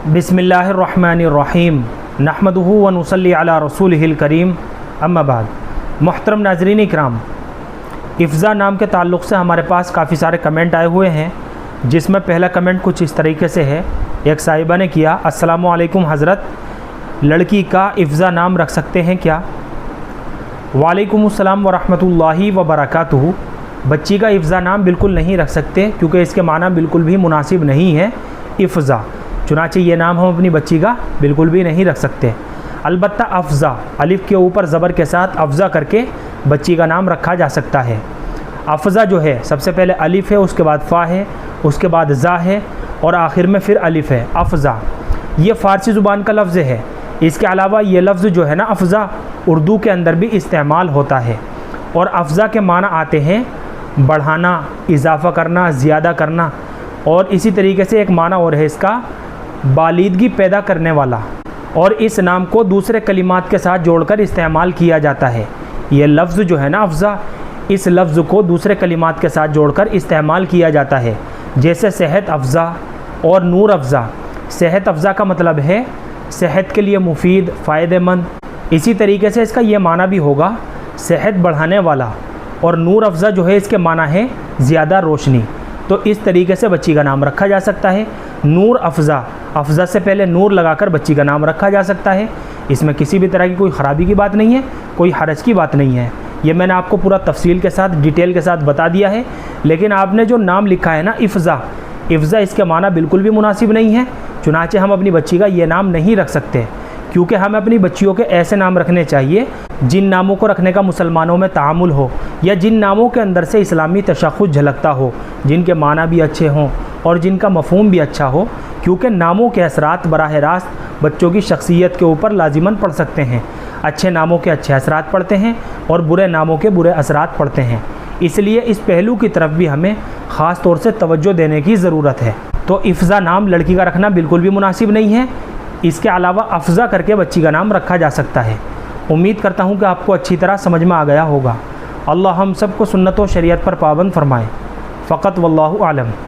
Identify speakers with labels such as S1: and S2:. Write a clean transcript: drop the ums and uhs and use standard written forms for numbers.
S1: बिस्मिल्लाहिर्रहमानिर्रहीम नहमदुहु व नुसल्ली अला रसूलिहिल करीम अम्मा बाद। मोहतरम नाज़रीन इकराम, इफ़्ज़ा नाम के ताल्लुक़ से हमारे पास काफ़ी सारे कमेंट आए हुए हैं, जिसमें पहला कमेंट कुछ इस तरीके से है। एक साहिबा ने किया, अस्सलामु अलैकुम हज़रत, लड़की का इफ़्ज़ा नाम रख सकते हैं क्या? वालेकुम अस्सलाम व रहमतुल्लाहि व बरकातुहू। बच्ची का इफ़्ज़ा नाम बिल्कुल नहीं रख सकते, क्योंकि इसके माना बिल्कुल भी मुनासिब नहीं है इफ़्ज़ा। चुनांचे ये नाम हम अपनी बच्ची का बिल्कुल भी नहीं रख सकते। अलबत्ता अफ़ज़ा, अलिफ़ के ऊपर ज़बर के साथ अफ़ज़ा करके बच्ची का नाम रखा जा सकता है। अफ़ज़ा जो है, सबसे पहले अलिफ़ है, उसके बाद फ़ा है, उसके बाद ज़ा है और आखिर में फिर अलिफ़ है। अफ़ज़ा ये फ़ारसी ज़ुबान का लफ्ज़ है। इसके अलावा ये लफ्ज़ जो है ना अफ़ज़ा, उर्दू के अंदर भी इस्तेमाल होता है। और अफ़ज़ा के माना आते हैं बढ़ाना, इजाफ़ा करना, ज़्यादा करना। और इसी तरीके से एक माना और है इसका, बालिदगी पैदा करने वाला। और इस नाम को दूसरे कलिमात के साथ जोड़कर इस्तेमाल किया जाता है। ये लफ्ज़ जो है ना अफ़ज़ा, इस लफ्ज़ को दूसरे कलिमात के साथ जोड़कर इस्तेमाल किया जाता है, जैसे सेहत अफ़ज़ा और नूर अफ़ज़ा। सेहत अफ़ज़ा का मतलब है सेहत के लिए मुफीद, फ़ायदेमंद। इसी तरीके से इसका ये माना भी होगा सेहत बढ़ाने वाला। और नूर अफ़ज़ा जो है, इसके माना है ज़्यादा रोशनी। तो इस तरीके से बच्ची का नाम रखा जा सकता है, नूर अफ़ज़ा। अफ़ज़ा से पहले नूर लगाकर बच्ची का नाम रखा जा सकता है। इसमें किसी भी तरह की कोई ख़राबी की बात नहीं है, कोई हरज की बात नहीं है। ये मैंने आपको पूरा तफसील के साथ, डिटेल के साथ बता दिया है। लेकिन आपने जो नाम लिखा है ना इफ़्ज़ा, इफ़्ज़ा इसके माना बिल्कुल भी मुनासिब नहीं है। चुनांचे हम अपनी बच्ची का ये नाम नहीं रख सकते, क्योंकि हमें अपनी बच्चियों के ऐसे नाम रखने चाहिए जिन नामों को रखने का मुसलमानों में तामुल हो, या जिन नामों के अंदर से इस्लामी तशख़्ख़ुस झलकता हो, जिनके माना भी अच्छे हों और जिनका मफ़हूम भी अच्छा हो। क्योंकि नामों के असरात बराह रास्त बच्चों की शख्सियत के ऊपर लाजिमन पड़ सकते हैं। अच्छे नामों के अच्छे असरात पड़ते हैं और बुरे नामों के बुरे असरात पड़ते हैं। इसलिए इस पहलू की तरफ भी हमें ख़ास तौर से तवज्जो देने की ज़रूरत है। तो इफ़्ज़ा नाम लड़की का रखना बिल्कुल भी मुनासिब नहीं है। इसके अलावा अफ़ज़ा करके बच्ची का नाम रखा जा सकता है। उम्मीद करता हूँ कि आपको अच्छी तरह समझ में आ गया होगा। अल्लाह हम सबको सुन्नत व शरीयत पर पाबंद फरमाए। फ़क़त वल्लाहु आलम।